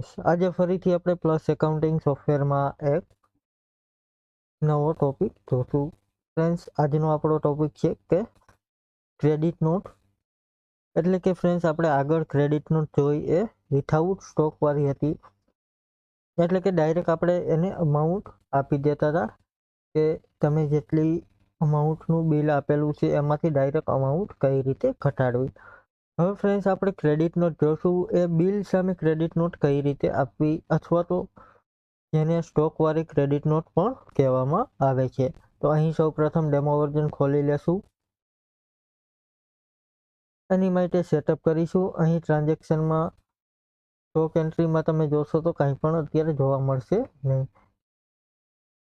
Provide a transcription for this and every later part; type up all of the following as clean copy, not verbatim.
Friends, આજે ફરીથી આપણે પ્લસ એકાઉન્ટિંગ સોફ્ટવેરમાં એક નવો ટોપિક જોશું. ફ્રેન્ડ્સ, આજનો આપણો ટોપિક છે કે ક્રેડિટ નોટ. એટલે કે ફ્રેન્ડ્સ, આપણે આગળ ક્રેડિટ નોટ જોઈ એ વિથઆઉટ સ્ટોકવાળી હતી. એટલે કે ડાયરેક્ટ આપણે એને અમાઉન્ટ આપી દેતા હતા કે તમે જેટલી અમાઉન્ટનું બિલ આપેલું છે એમાંથી ડાયરેક્ટ અમાઉન્ટ કઈ રીતે ઘટાડવી. હવે ફ્રેન્ડ્સ, આપણે ક્રેડિટ નોટ જોશું એ બિલ સામે ક્રેડિટ નોટ કઈ રીતે આપવી, અથવા તો જેને સ્ટોકવાળી ક્રેડિટ નોટ પણ કહેવામાં આવે છે. તો અહીં સૌપ્રથમ ડેમો વર્ઝન ખોલી લેશું. એની માટે સેટઅપ કરીશું. અહીં ટ્રાન્ઝેક્શનમાં સ્ટોક એન્ટ્રીમાં તમે જોશો તો કંઈ પણ અત્યારે જોવા મળશે નહીં.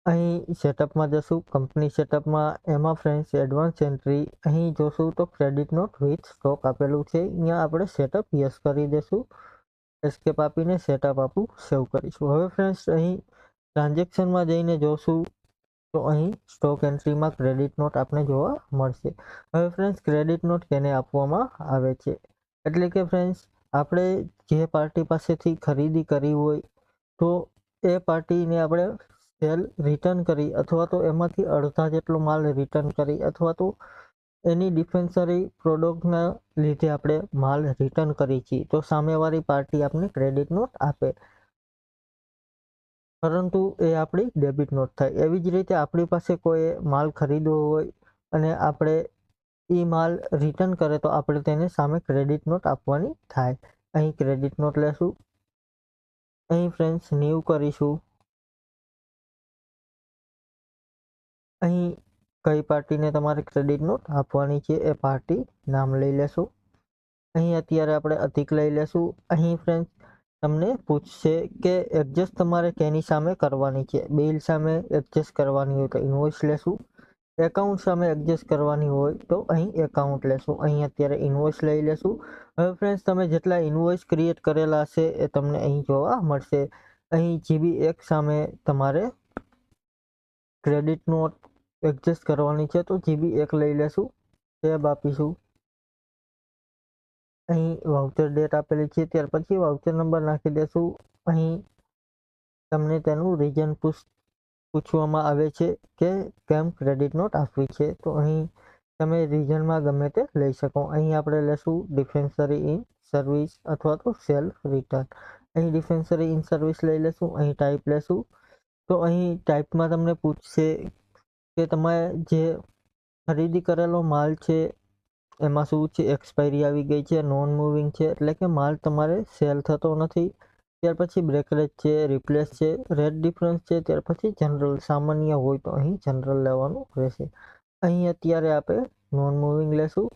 અહીં સેટઅપમાં જશું, કંપની સેટઅપમાં. એમાં ફ્રેન્ડ્સ એડવાન્સ એન્ટ્રી અહીં જોશું તો ક્રેડિટ નોટ વિથ સ્ટોક આપેલું છે. અહીંયા આપણે સેટઅપ યસ કરી દેશું. એસ્કેપ આપીને સેટઅપ આપણું સેવ કરીશું. હવે ફ્રેન્ડ્સ, અહીં ટ્રાન્ઝેક્શનમાં જઈને જોશું તો અહીં સ્ટોક એન્ટ્રીમાં ક્રેડિટ નોટ આપણે જોવા મળશે. હવે ફ્રેન્ડ્સ, ક્રેડિટ નોટ કેને આપવામાં આવે છે, એટલે કે ફ્રેન્ડ્સ, આપણે જે પાર્ટી પાસેથી ખરીદી કરી હોય તો એ પાર્ટીને આપણે સેલ રિટર્ન કરી, અથવા તો એમાંથી અડધા જેટલો માલ રિટર્ન કરી, અથવા તો એની ડિફેન્સરી પ્રોડક્ટના લીધે આપણે માલ રિટર્ન કરી છીએ, તો સામેવાળી પાર્ટી આપણે ક્રેડિટ નોટ આપે, પરંતુ એ આપણી ડેબિટ નોટ થાય. એવી જ રીતે આપણી પાસે કોઈ માલ ખરીદવો હોય અને આપણે એ માલ રિટર્ન કરે તો આપણે તેને સામે ક્રેડિટ નોટ આપવાની થાય. અહીં ક્રેડિટ નોટ લેશું. અહીં ફ્રેન્ડ્સ ન્યૂ કરીશું. અહીં કઈ પાર્ટીને તમારે ક્રેડિટ નોટ આપવાની છે એ પાર્ટી નામ લઈ લેશું. અહીં અત્યારે આપણે અધિક લઈ લેશું. અહીં ફ્રેન્ડ્સ તમને પૂછશે કે એડજસ્ટ તમારે કેની સામે કરવાની છે. બિલ સામે એડજસ્ટ કરવાની હોય તો ઇન્વોઇસ લેશું. એકાઉન્ટ સામે એડજસ્ટ કરવાની હોય તો અહીં એકાઉન્ટ લેશું. અહીં અત્યારે ઇન્વોઇસ લઈ લેશું. હવે ફ્રેન્ડ્સ, તમે જેટલા ઇન્વોઇસ ક્રિએટ કરેલા હશે એ તમને અહીં જોવા મળશે. અહીં GB1 સામે તમારે ક્રેડિટ નોટ એડજસ્ટ કરવાની છે તો GB1 લઈ લેશું. ટેબ આપીશું. અહીં વાઉચર ડેટ આપેલી છે, ત્યાર પછી વાઉચર નંબર નાખી દેશું. અહીં તમને તેનું રીઝન પૂછવામાં આવે છે કે કેમ ક્રેડિટ નોટ આપવી છે, તો અહીં તમે રીઝનમાં ગમે તે લઈ શકો. અહીં આપણે લેશું ડિફેન્સરી ઇન સર્વિસ અથવા તો સેલ્ફ રિટર્ન. અહીં ડિફેન્સરી ઇન સર્વિસ લઈ લેશું. અહીં ટાઈપ લેશું. તો અહીં ટાઈપમાં તમને પૂછશે કે તમે જે ખરીદી કરેલો માલ છે એમાં શું છે, એક્સપાયરી આવી ગઈ છે, નોન મૂવિંગ છે, એટલે કે માલ તમારે સેલ થતો નથી. ત્યાર પછી બ્રેકરેજ છે, રિપ્લેસ છે, રેટ ડિફરન્સ છે, ત્યાર પછી જનરલ. સામાન્ય હોય તો અહીં જનરલ લેવાનું રહેશે. અહીં અત્યારે આપણે નોન મૂવિંગ લેશું.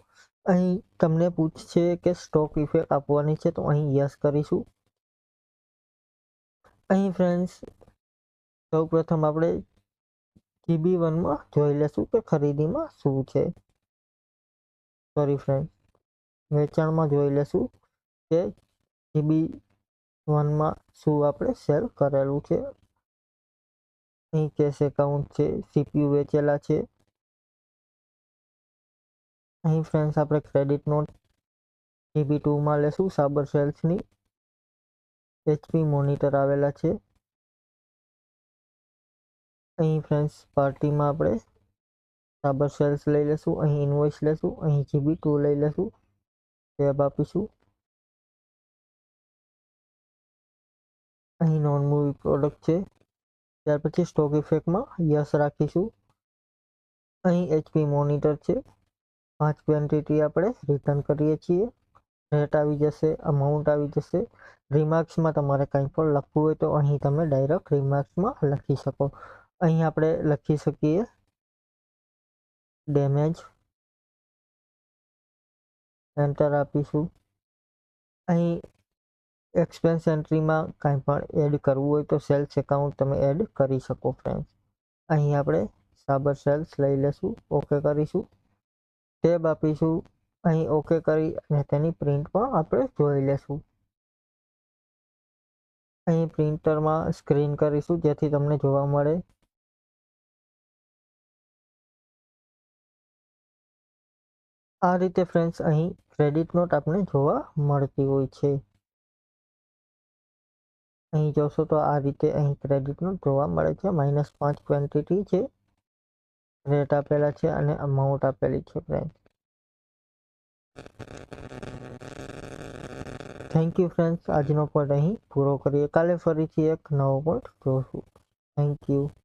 અહીં તમને પૂછશે કે સ્ટોક ઇફેક્ટ આપવાની છે તો અહીં યસ કરીશું. અહીં ફ્રેન્ડ્સ સૌપ્રથમ આપણે GB1માં જોઈ લેશું કે ખરીદીમાં શું છે. સોરી ફ્રેન્ડ, વેચાણમાં જોઈ લેશું કે GB1માં શું આપણે સેલ કરેલું છે. અહીં કેશ એકાઉન્ટ છે, CPU વેચેલા છે. અહીં ફ્રેન્ડ્સ આપણે ક્રેડિટ નોટ GB2માં લેશું. સાબર સેલ્સની HP મોનિટર આવેલા છે. અહીં ફ્રેન્ડ્સ પાર્ટીમાં આપણે સાબર સેલ્સ લઈ લેશું. અહીં ઇન્વોઇસ લેશું. અહીં GB2 લઈ લેશું. ટેબ આપીશું. અહીં નોન મૂવી પ્રોડક્ટ છે. ત્યાર પછી સ્ટોક ઇફેક્ટમાં યસ રાખીશું. અહીં HP મોનિટર છે. 5 ક્વોન્ટિટી આપણે રિટર્ન કરીએ છીએ. રેટ આવી જશે, અમાઉન્ટ આવી જશે. રિમાર્ક્સમાં તમારે કંઈ પણ લખવું હોય તો અહીં તમે ડાયરેક્ટ રિમાર્ક્સમાં લખી શકો. અહીં આપણે લખી શકીએ ડેમેજ. એન્ટર આપીશું. અહીં એક્સપેન્સ એન્ટ્રીમાં કંઈ પણ એડ કરવું હોય તો સેલ્સ એકાઉન્ટ તમે એડ કરી શકો ફ્રેન્ડ્સ. અહીં આપણે સાબર સેલ્સ લઈ લેશું. ઓકે કરીશું. ટેબ આપીશું. અહીં ઓકે કરી અને તેની પ્રિન્ટ પણ આપણે જોઈ લેશું. અહીં પ્રિન્ટરમાં સ્ક્રીન કરીશું જેથી તમને જોવા મળે. આ રીતે ફ્રેન્ડ્સ અહીં ક્રેડિટ નોટ આપણે જોવા મળતી હોય છે. અહીં જોશો તો આ રીતે અહીં ક્રેડિટનું જોવા મળે છે. -5 ક્વોન્ટિટી છે, રેટ આપેલા છે અને અમાઉન્ટ આપેલી છે ફ્રેન્ડ. Thank you friends. આજનો પોઈન્ટ અહીં પૂરો કરીએ. કાલે ફરીથી એક નવો પોઈન્ટ જોશું. Thank you.